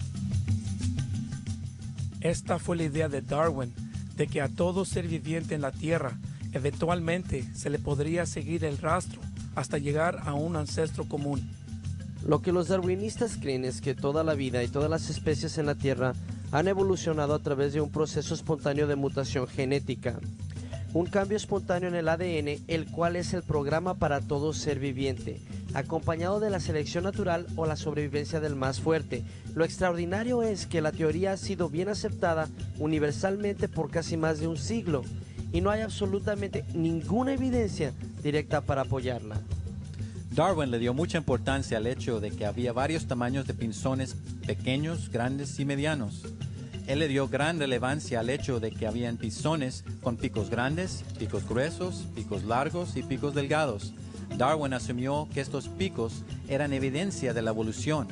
Esta fue la idea de Darwin, de que a todo ser viviente en la Tierra eventualmente se le podría seguir el rastro hasta llegar a un ancestro común. Lo que los darwinistas creen es que toda la vida y todas las especies en la Tierra han evolucionado a través de un proceso espontáneo de mutación genética. Un cambio espontáneo en el ADN, el cual es el programa para todo ser viviente, acompañado de la selección natural o la sobrevivencia del más fuerte. Lo extraordinario es que la teoría ha sido bien aceptada universalmente por casi más de un siglo, y no hay absolutamente ninguna evidencia directa para apoyarla. Darwin le dio mucha importancia al hecho de que había varios tamaños de pinzones pequeños, grandes y medianos. Él le dio gran relevancia al hecho de que habían pinzones con picos grandes, picos gruesos, picos largos y picos delgados. Darwin asumió que estos picos eran evidencia de la evolución.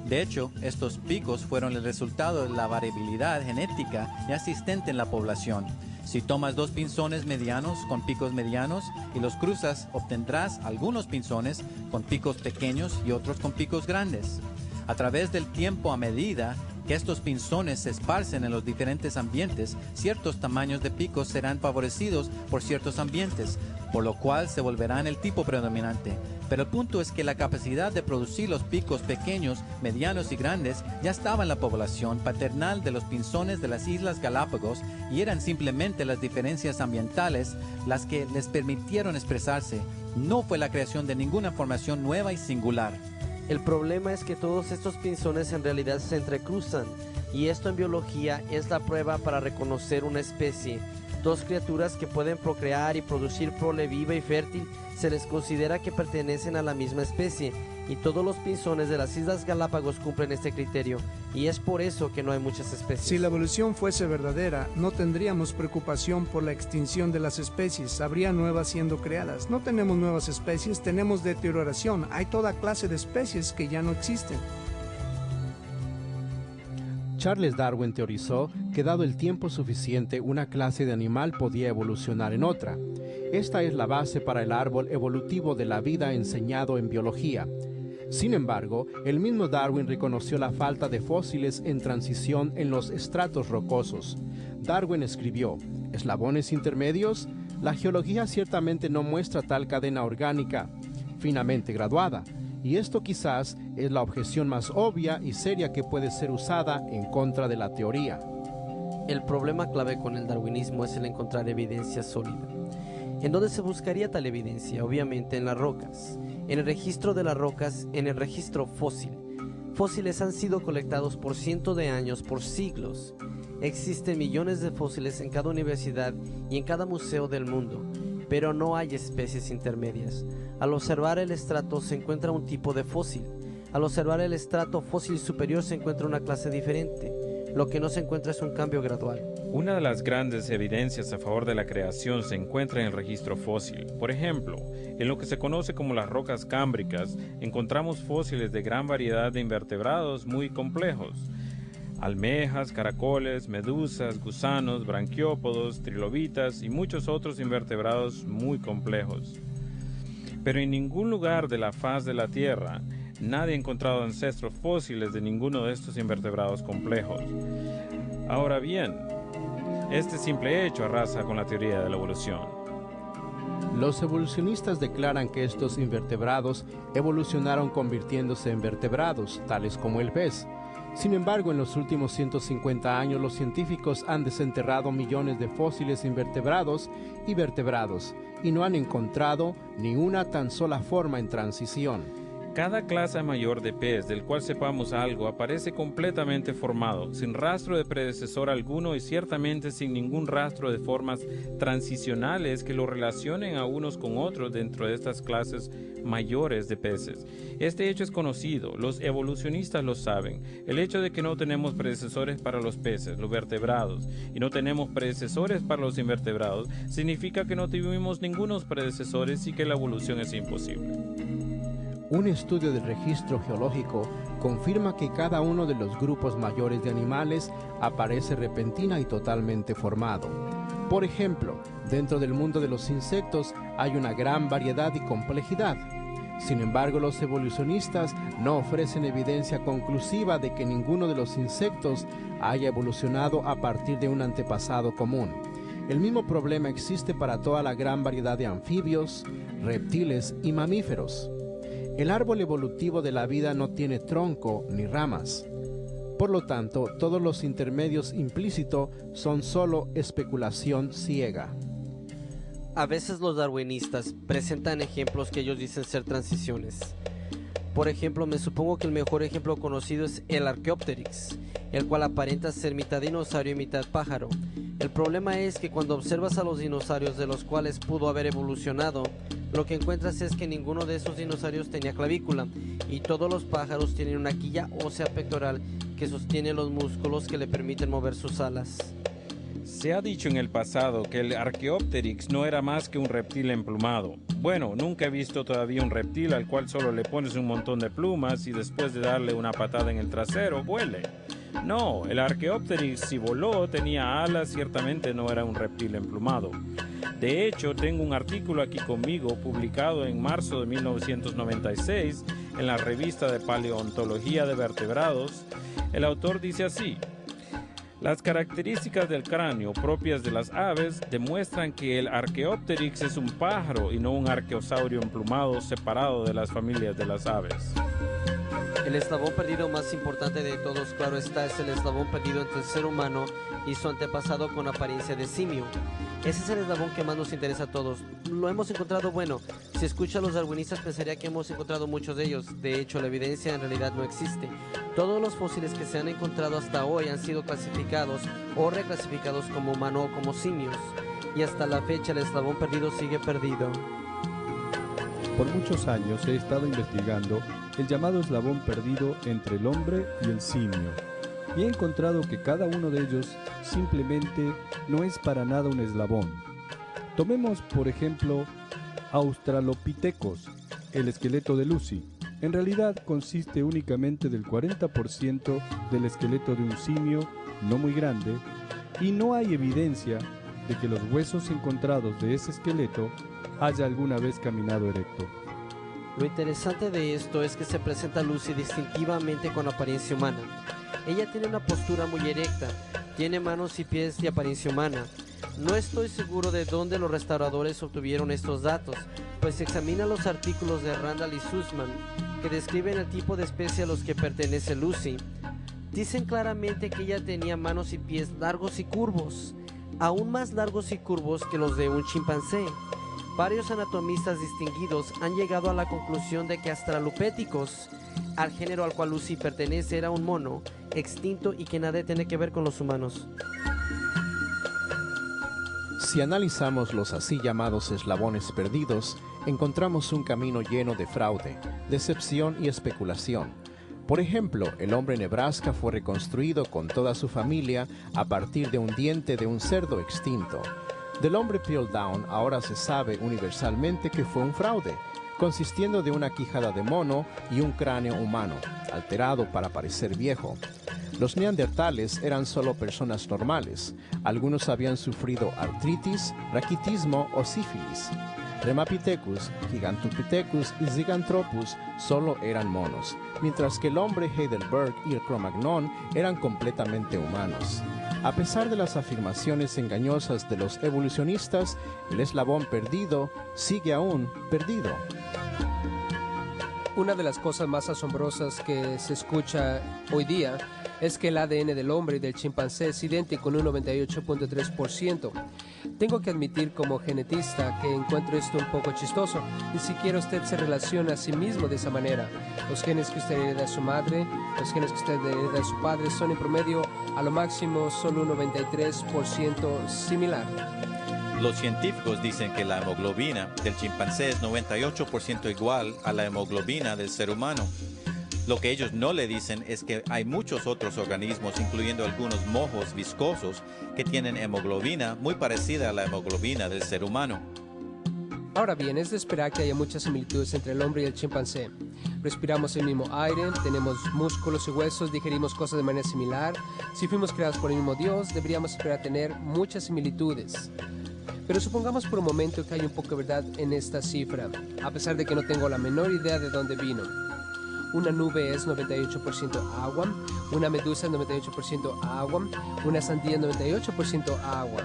De hecho, estos picos fueron el resultado de la variabilidad genética ya existente en la población. Si tomas dos pinzones medianos con picos medianos y los cruzas, obtendrás algunos pinzones con picos pequeños y otros con picos grandes. A través del tiempo, a medida que estos pinzones se esparcen en los diferentes ambientes, ciertos tamaños de picos serán favorecidos por ciertos ambientes, por lo cual se volverán el tipo predominante. Pero el punto es que la capacidad de producir los picos pequeños, medianos y grandes ya estaba en la población paternal de los pinzones de las Islas Galápagos, y eran simplemente las diferencias ambientales las que les permitieron expresarse. No fue la creación de ninguna formación nueva y singular. El problema es que todos estos pinzones en realidad se entrecruzan, y esto en biología es la prueba para reconocer una especie. Dos criaturas que pueden procrear y producir prole viva y fértil se les considera que pertenecen a la misma especie, y todos los pinzones de las Islas Galápagos cumplen este criterio, y es por eso que no hay muchas especies. Si la evolución fuese verdadera, no tendríamos preocupación por la extinción de las especies, habría nuevas siendo creadas. No tenemos nuevas especies, tenemos deterioración, hay toda clase de especies que ya no existen. Charles Darwin teorizó que dado el tiempo suficiente, una clase de animal podía evolucionar en otra. Esta es la base para el árbol evolutivo de la vida enseñado en biología. Sin embargo, el mismo Darwin reconoció la falta de fósiles en transición en los estratos rocosos. Darwin escribió: ¿eslabones intermedios? La geología ciertamente no muestra tal cadena orgánica finamente graduada. Y esto quizás es la objeción más obvia y seria que puede ser usada en contra de la teoría. El problema clave con el darwinismo es el encontrar evidencia sólida. ¿En dónde se buscaría tal evidencia? Obviamente en las rocas. En el registro de las rocas, en el registro fósil. Fósiles han sido colectados por cientos de años, por siglos. Existen millones de fósiles en cada universidad y en cada museo del mundo, pero no hay especies intermedias. Al observar el estrato se encuentra un tipo de fósil. Al observar el estrato fósil superior se encuentra una clase diferente. Lo que no se encuentra es un cambio gradual. Una de las grandes evidencias a favor de la creación se encuentra en el registro fósil. Por ejemplo, en lo que se conoce como las rocas cámbricas, encontramos fósiles de gran variedad de invertebrados muy complejos. Almejas, caracoles, medusas, gusanos, branquiópodos, trilobitas y muchos otros invertebrados muy complejos. Pero en ningún lugar de la faz de la Tierra nadie ha encontrado ancestros fósiles de ninguno de estos invertebrados complejos. Ahora bien, este simple hecho arrasa con la teoría de la evolución. Los evolucionistas declaran que estos invertebrados evolucionaron convirtiéndose en vertebrados, tales como el pez. Sin embargo, en los últimos 150 años los científicos han desenterrado millones de fósiles invertebrados y vertebrados y no han encontrado ni una tan sola forma en transición. Cada clase mayor de pez del cual sepamos algo aparece completamente formado, sin rastro de predecesor alguno y ciertamente sin ningún rastro de formas transicionales que lo relacionen a unos con otros dentro de estas clases mayores de peces. Este hecho es conocido, los evolucionistas lo saben. El hecho de que no tenemos predecesores para los peces, los vertebrados, y no tenemos predecesores para los invertebrados, significa que no tuvimos ningunos predecesores y que la evolución es imposible. Un estudio del registro geológico confirma que cada uno de los grupos mayores de animales aparece repentina y totalmente formado. Por ejemplo, dentro del mundo de los insectos hay una gran variedad y complejidad. Sin embargo, los evolucionistas no ofrecen evidencia conclusiva de que ninguno de los insectos haya evolucionado a partir de un antepasado común. El mismo problema existe para toda la gran variedad de anfibios, reptiles y mamíferos. El árbol evolutivo de la vida no tiene tronco ni ramas. Por lo tanto, todos los intermedios implícitos son solo especulación ciega. A veces los darwinistas presentan ejemplos que ellos dicen ser transiciones. Por ejemplo, me supongo que el mejor ejemplo conocido es el Archaeopteryx, el cual aparenta ser mitad dinosaurio y mitad pájaro. El problema es que cuando observas a los dinosaurios de los cuales pudo haber evolucionado, lo que encuentras es que ninguno de esos dinosaurios tenía clavícula y todos los pájaros tienen una quilla ósea pectoral que sostiene los músculos que le permiten mover sus alas. Se ha dicho en el pasado que el Archaeopteryx no era más que un reptil emplumado. Bueno, nunca he visto todavía un reptil al cual solo le pones un montón de plumas y después de darle una patada en el trasero, vuele. No, el Archaeopteryx si voló, tenía alas, ciertamente no era un reptil emplumado. De hecho, tengo un artículo aquí conmigo publicado en marzo de 1996 en la revista de Paleontología de Vertebrados. El autor dice así: las características del cráneo propias de las aves demuestran que el Archaeopteryx es un pájaro y no un arqueosaurio emplumado separado de las familias de las aves. El eslabón perdido más importante de todos, claro está, es el eslabón perdido entre el ser humano y su antepasado con apariencia de simio. Ese es el eslabón que más nos interesa a todos. Lo hemos encontrado bueno. Si escucha a los darwinistas pensaría que hemos encontrado muchos de ellos. De hecho, la evidencia en realidad no existe. Todos los fósiles que se han encontrado hasta hoy han sido clasificados o reclasificados como humano o como simios. Y hasta la fecha el eslabón perdido sigue perdido. Por muchos años he estado investigando el llamado eslabón perdido entre el hombre y el simio, y he encontrado que cada uno de ellos simplemente no es para nada un eslabón. Tomemos, por ejemplo, Australopithecus, el esqueleto de Lucy. En realidad consiste únicamente del 40% del esqueleto de un simio no muy grande, y no hay evidencia de que los huesos encontrados de ese esqueleto haya alguna vez caminado erecto. Lo interesante de esto es que se presenta Lucy distintivamente con apariencia humana. Ella tiene una postura muy erecta, tiene manos y pies de apariencia humana. No estoy seguro de dónde los restauradores obtuvieron estos datos, pues se examina los artículos de Randall y Sussman que describen el tipo de especie a los que pertenece Lucy. Dicen claramente que ella tenía manos y pies largos y curvos, aún más largos y curvos que los de un chimpancé. Varios anatomistas distinguidos han llegado a la conclusión de que Australopithecus, al género al cual Lucy pertenece, era un mono extinto y que nada tiene que ver con los humanos. Si analizamos los así llamados eslabones perdidos, encontramos un camino lleno de fraude, decepción y especulación. Por ejemplo, el hombre Nebraska fue reconstruido con toda su familia a partir de un diente de un cerdo extinto. Del hombre Piltdown ahora se sabe universalmente que fue un fraude, consistiendo de una quijada de mono y un cráneo humano, alterado para parecer viejo. Los neandertales eran solo personas normales. Algunos habían sufrido artritis, raquitismo o sífilis. Remapithecus, Gigantopithecus y Zyganthropus solo eran monos, mientras que el hombre Heidelberg y el Cro-Magnon eran completamente humanos. A pesar de las afirmaciones engañosas de los evolucionistas, el eslabón perdido sigue aún perdido. Una de las cosas más asombrosas que se escucha hoy día es que el ADN del hombre y del chimpancé es idéntico en un 98.3%. Tengo que admitir como genetista que encuentro esto un poco chistoso. Ni siquiera usted se relaciona a sí mismo de esa manera. Los genes que usted hereda de su madre, los genes que usted hereda de su padre son en promedio a lo máximo solo un 93% similar. Los científicos dicen que la hemoglobina del chimpancé es 98% igual a la hemoglobina del ser humano. Lo que ellos no le dicen es que hay muchos otros organismos, incluyendo algunos mojos viscosos, que tienen hemoglobina muy parecida a la hemoglobina del ser humano. Ahora bien, es de esperar que haya muchas similitudes entre el hombre y el chimpancé. Respiramos el mismo aire, tenemos músculos y huesos, digerimos cosas de manera similar. Si fuimos creados por el mismo Dios, deberíamos esperar tener muchas similitudes. Pero supongamos por un momento que hay un poco de verdad en esta cifra, a pesar de que no tengo la menor idea de dónde vino. Una nube es 98% agua, una medusa es 98% agua, una sandía es 98% agua.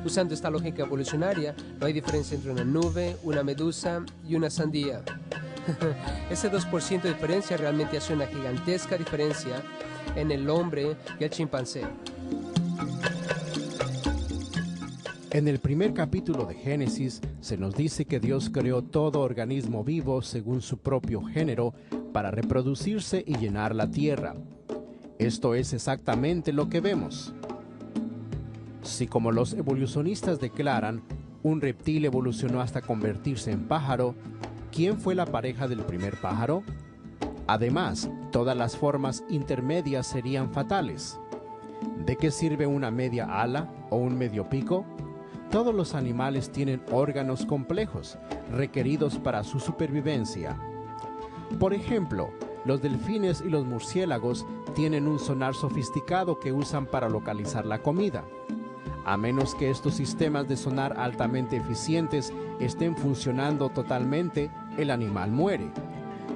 Usando esta lógica evolucionaria, no hay diferencia entre una nube, una medusa y una sandía. Ese 2% de diferencia realmente hace una gigantesca diferencia en el hombre y el chimpancé. En el primer capítulo de Génesis se nos dice que Dios creó todo organismo vivo según su propio género para reproducirse y llenar la tierra. Esto es exactamente lo que vemos. Si, como los evolucionistas declaran, un reptil evolucionó hasta convertirse en pájaro, ¿quién fue la pareja del primer pájaro? Además, todas las formas intermedias serían fatales. ¿De qué sirve una media ala o un medio pico? Todos los animales tienen órganos complejos, requeridos para su supervivencia. Por ejemplo, los delfines y los murciélagos tienen un sonar sofisticado que usan para localizar la comida. A menos que estos sistemas de sonar altamente eficientes estén funcionando totalmente, el animal muere.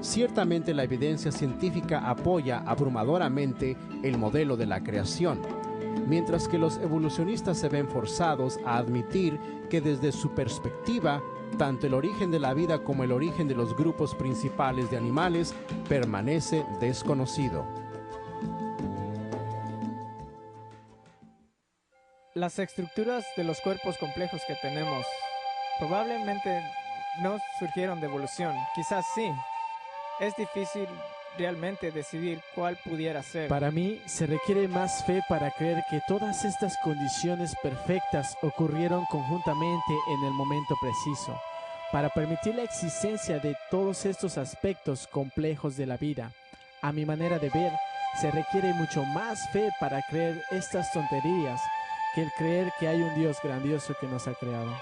Ciertamente la evidencia científica apoya abrumadoramente el modelo de la creación, mientras que los evolucionistas se ven forzados a admitir que desde su perspectiva, tanto el origen de la vida como el origen de los grupos principales de animales permanece desconocido. Las estructuras de los cuerpos complejos que tenemos probablemente no surgieron de evolución, quizás sí. Es difícil realmente decidir cuál pudiera ser. Para mí, se requiere más fe para creer que todas estas condiciones perfectas ocurrieron conjuntamente en el momento preciso, para permitir la existencia de todos estos aspectos complejos de la vida. A mi manera de ver, se requiere mucho más fe para creer estas tonterías que el creer que hay un Dios grandioso que nos ha creado.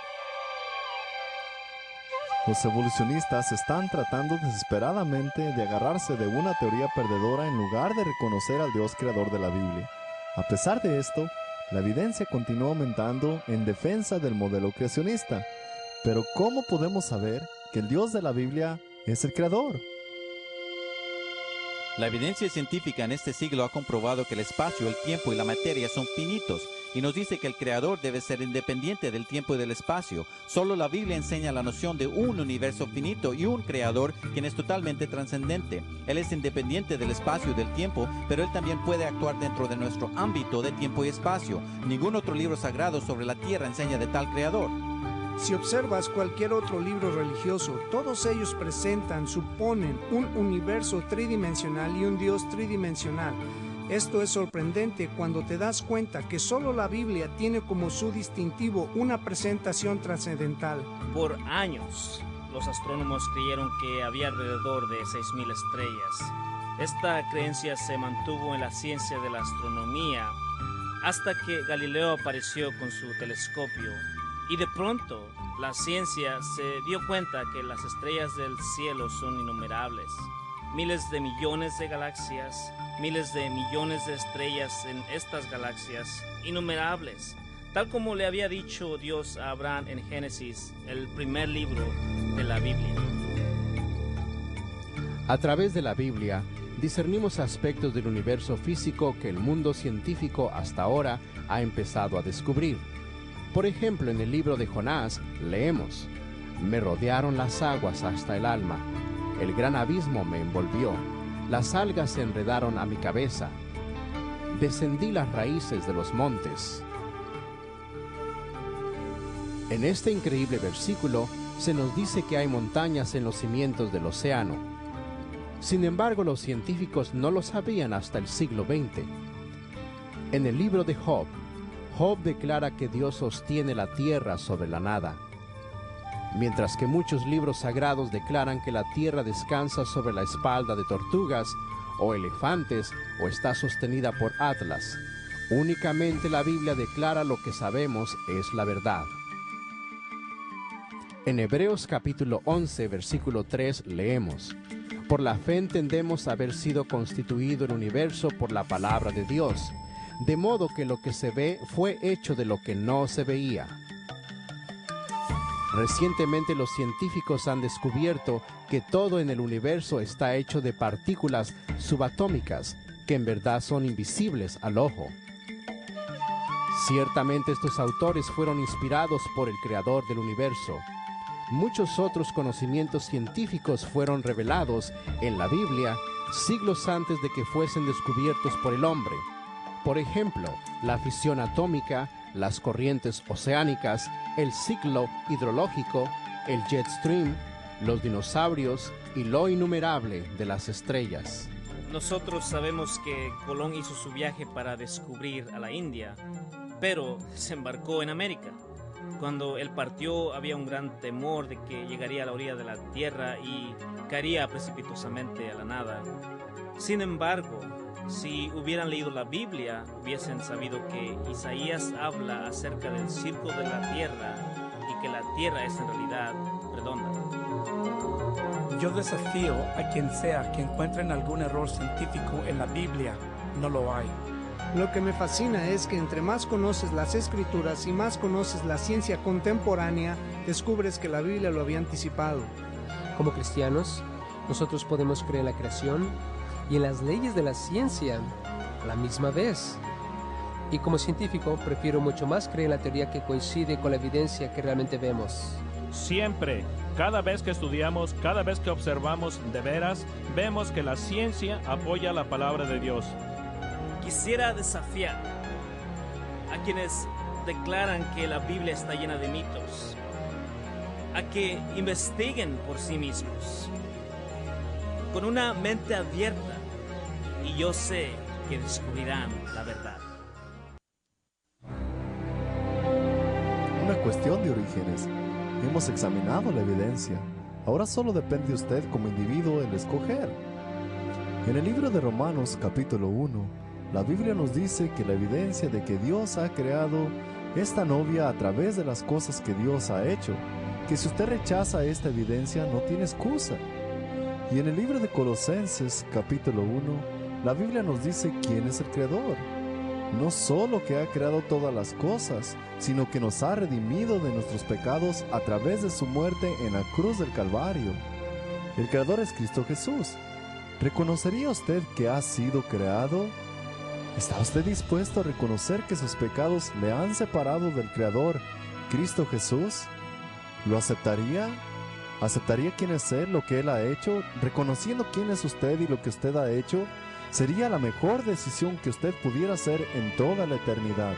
Los evolucionistas están tratando desesperadamente de agarrarse de una teoría perdedora en lugar de reconocer al Dios creador de la Biblia. A pesar de esto, la evidencia continúa aumentando en defensa del modelo creacionista. Pero ¿cómo podemos saber que el Dios de la Biblia es el creador? La evidencia científica en este siglo ha comprobado que el espacio, el tiempo y la materia son finitos y nos dice que el creador debe ser independiente del tiempo y del espacio. Solo la Biblia enseña la noción de un universo finito y un creador quien es totalmente trascendente. Él es independiente del espacio y del tiempo, pero él también puede actuar dentro de nuestro ámbito de tiempo y espacio. Ningún otro libro sagrado sobre la tierra enseña de tal creador. Si observas cualquier otro libro religioso, todos ellos suponen un universo tridimensional y un Dios tridimensional. Esto es sorprendente cuando te das cuenta que solo la Biblia tiene como su distintivo una presentación trascendental. Por años, los astrónomos creyeron que había alrededor de 6.000 estrellas. Esta creencia se mantuvo en la ciencia de la astronomía hasta que Galileo apareció con su telescopio. Y de pronto, la ciencia se dio cuenta que las estrellas del cielo son innumerables. Miles de millones de galaxias, miles de millones de estrellas en estas galaxias, innumerables. Tal como le había dicho Dios a Abraham en Génesis, el primer libro de la Biblia. A través de la Biblia, discernimos aspectos del universo físico que el mundo científico hasta ahora ha empezado a descubrir. Por ejemplo, en el libro de Jonás leemos: «Me rodearon las aguas hasta el alma, el gran abismo me envolvió, las algas se enredaron a mi cabeza». descendí las raíces de los montes. En este increíble versículo se nos dice que hay montañas en los cimientos del océano. Sin embargo, los científicos no lo sabían hasta el siglo XX. En el libro de Job, Job declara que Dios sostiene la tierra sobre la nada, mientras que muchos libros sagrados declaran que la tierra descansa sobre la espalda de tortugas o elefantes o está sostenida por atlas. Únicamente la Biblia declara lo que sabemos es la verdad. En Hebreos capítulo 11, versículo 3 leemos: Por la fe entendemos haber sido constituido el universo por la palabra de Dios, de modo que lo que se ve fue hecho de lo que no se veía. Recientemente los científicos han descubierto que todo en el universo está hecho de partículas subatómicas, que en verdad son invisibles al ojo. Ciertamente estos autores fueron inspirados por el Creador del universo. Muchos otros conocimientos científicos fueron revelados en la Biblia siglos antes de que fuesen descubiertos por el hombre. Por ejemplo, la fisión atómica, las corrientes oceánicas, el ciclo hidrológico, el jet stream, los dinosaurios y lo innumerable de las estrellas. Nosotros sabemos que Colón hizo su viaje para descubrir a la India, pero se embarcó en América. Cuando él partió había un gran temor de que llegaría a la orilla de la tierra y caería precipitosamente a la nada. Sin embargo, si hubieran leído la Biblia, hubiesen sabido que Isaías habla acerca del círculo de la tierra y que la tierra es en realidad redonda. Yo desafío a quien sea que encuentren algún error científico en la Biblia. No lo hay. Lo que me fascina es que entre más conoces las Escrituras y más conoces la ciencia contemporánea, descubres que la Biblia lo había anticipado. Como cristianos, nosotros podemos creer en la creación y en las leyes de la ciencia a la misma vez. Y como científico, prefiero mucho más creer en la teoría que coincide con la evidencia que realmente vemos. Siempre, cada vez que estudiamos, cada vez que observamos de veras, vemos que la ciencia apoya la palabra de Dios. Quisiera desafiar a quienes declaran que la Biblia está llena de mitos, a que investiguen por sí mismos, con una mente abierta, y yo sé que descubrirán la verdad. Una cuestión de orígenes. Hemos examinado la evidencia. Ahora solo depende de usted como individuo el escoger. En el libro de Romanos capítulo 1, la Biblia nos dice que la evidencia de que Dios ha creado es tan obvia a través de las cosas que Dios ha hecho, que si usted rechaza esta evidencia no tiene excusa. Y en el libro de Colosenses capítulo 1, la Biblia nos dice quién es el Creador. No solo que ha creado todas las cosas, sino que nos ha redimido de nuestros pecados a través de su muerte en la cruz del Calvario. El Creador es Cristo Jesús. ¿Reconocería usted que ha sido creado? ¿Está usted dispuesto a reconocer que sus pecados le han separado del Creador, Cristo Jesús? ¿Lo aceptaría? ¿Aceptaría quién es Él, lo que Él ha hecho? Reconociendo quién es usted y lo que usted ha hecho, sería la mejor decisión que usted pudiera hacer en toda la eternidad.